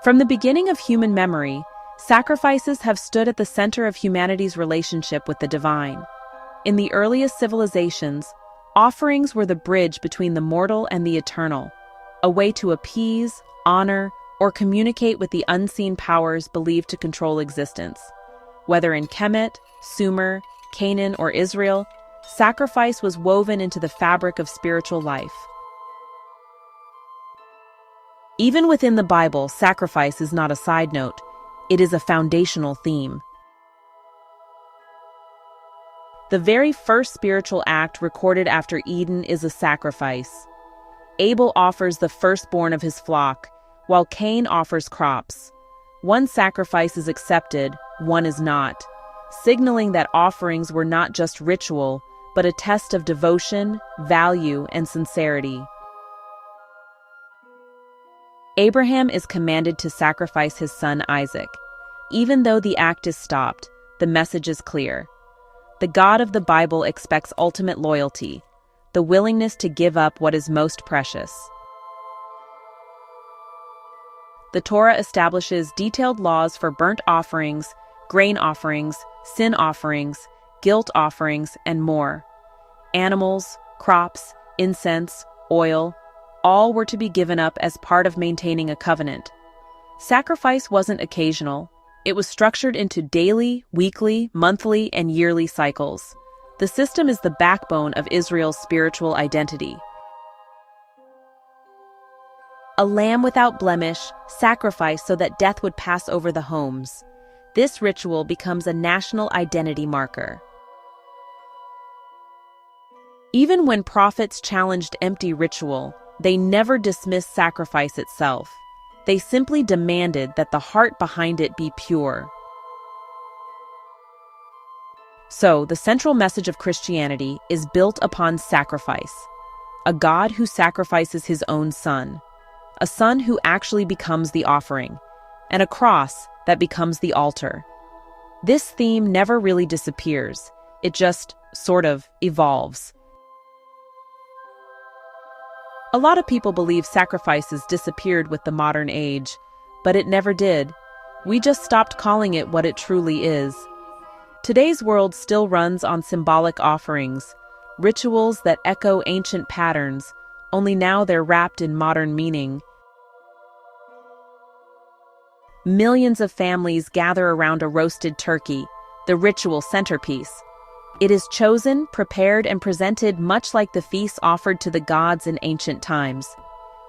From the beginning of human memory, sacrifices have stood at the center of humanity's relationship with the divine. In the earliest civilizations, offerings were the bridge between the mortal and the eternal, a way to appease, honor, or communicate with the unseen powers believed to control existence. Whether in Kemet, Sumer, Canaan, or Israel, sacrifice was woven into the fabric of spiritual life. Even within the Bible, sacrifice is not a side note, it is a foundational theme. The very first spiritual act recorded after Eden is a sacrifice. Abel offers the firstborn of his flock, while Cain offers crops. One sacrifice is accepted, one is not, signaling that offerings were not just ritual, but a test of devotion, value, and sincerity. Abraham is commanded to sacrifice his son Isaac. Even though the act is stopped, the message is clear. The God of the Bible expects ultimate loyalty, the willingness to give up what is most precious. The Torah establishes detailed laws for burnt offerings, grain offerings, sin offerings, guilt offerings, and more. Animals, crops, incense, oil, all were to be given up as part of maintaining a covenant. Sacrifice wasn't occasional. It was structured into daily, weekly, monthly, and yearly cycles. The system is the backbone of Israel's spiritual identity. A lamb without blemish, sacrificed so that death would pass over the homes. This ritual becomes a national identity marker. Even when prophets challenged empty ritual, they never dismissed sacrifice itself. They simply demanded that the heart behind it be pure. So, the central message of Christianity is built upon sacrifice. A God who sacrifices his own son. A son who actually becomes the offering. And a cross that becomes the altar. This theme never really disappears. It just, sort of, evolves. A lot of people believe sacrifices disappeared with the modern age, but it never did. We just stopped calling it what it truly is. Today's world still runs on symbolic offerings, rituals that echo ancient patterns, only now they're wrapped in modern meaning. Millions of families gather around a roasted turkey, the ritual centerpiece. It is chosen, prepared, and presented much like the feasts offered to the gods in ancient times.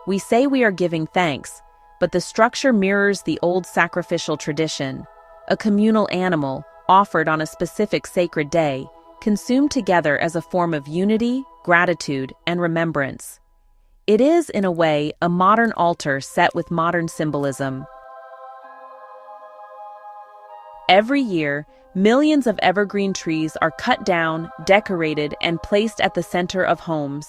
We say we are giving thanks, but the structure mirrors the old sacrificial tradition. A communal animal, offered on a specific sacred day, consumed together as a form of unity, gratitude, and remembrance. It is, in a way, a modern altar set with modern symbolism. Every year, millions of evergreen trees are cut down, decorated, and placed at the center of homes.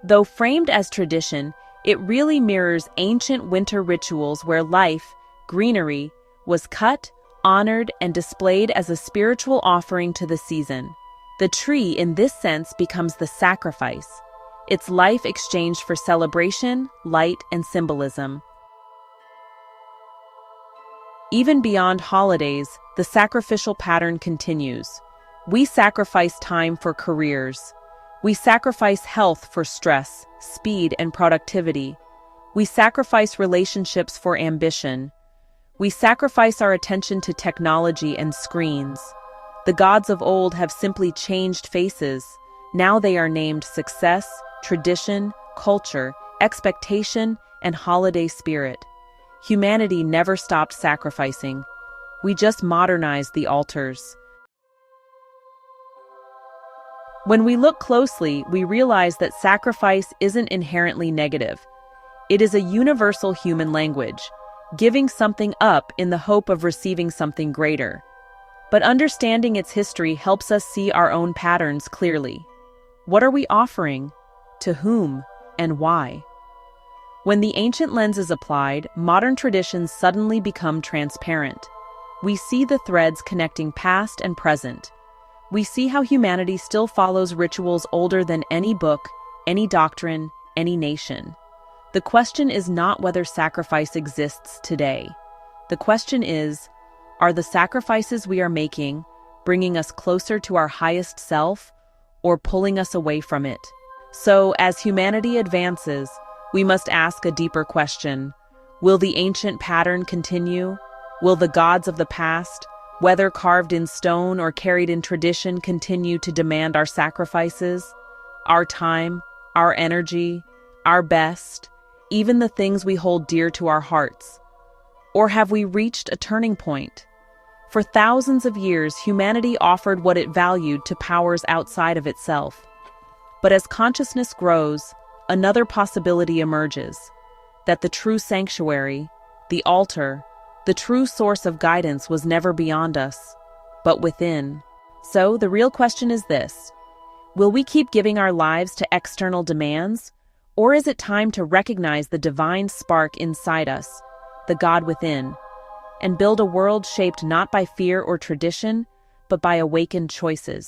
Though framed as tradition, it really mirrors ancient winter rituals where life, greenery, was cut, honored, and displayed as a spiritual offering to the season. The tree, in this sense, becomes the sacrifice, its life exchanged for celebration, light, and symbolism. Even beyond holidays, the sacrificial pattern continues. We sacrifice time for careers. We sacrifice health for stress, speed, and productivity. We sacrifice relationships for ambition. We sacrifice our attention to technology and screens. The gods of old have simply changed faces. Now they are named success, tradition, culture, expectation, and holiday spirit. Humanity never stopped sacrificing. We just modernized the altars. When we look closely, we realize that sacrifice isn't inherently negative. It is a universal human language, giving something up in the hope of receiving something greater. But understanding its history helps us see our own patterns clearly. What are we offering? To whom? And why? When the ancient lens is applied, modern traditions suddenly become transparent. We see the threads connecting past and present. We see how humanity still follows rituals older than any book, any doctrine, any nation. The question is not whether sacrifice exists today. The question is, are the sacrifices we are making bringing us closer to our highest self or pulling us away from it? So, as humanity advances, we must ask a deeper question. Will the ancient pattern continue? Will the gods of the past, whether carved in stone or carried in tradition, continue to demand our sacrifices, our time, our energy, our best, even the things we hold dear to our hearts? Or have we reached a turning point? For thousands of years, humanity offered what it valued to powers outside of itself. But as consciousness grows, another possibility emerges, that the true sanctuary, the altar, the true source of guidance was never beyond us, but within. So the real question is this: will we keep giving our lives to external demands, or is it time to recognize the divine spark inside us, the God within, and build a world shaped not by fear or tradition, but by awakened choices?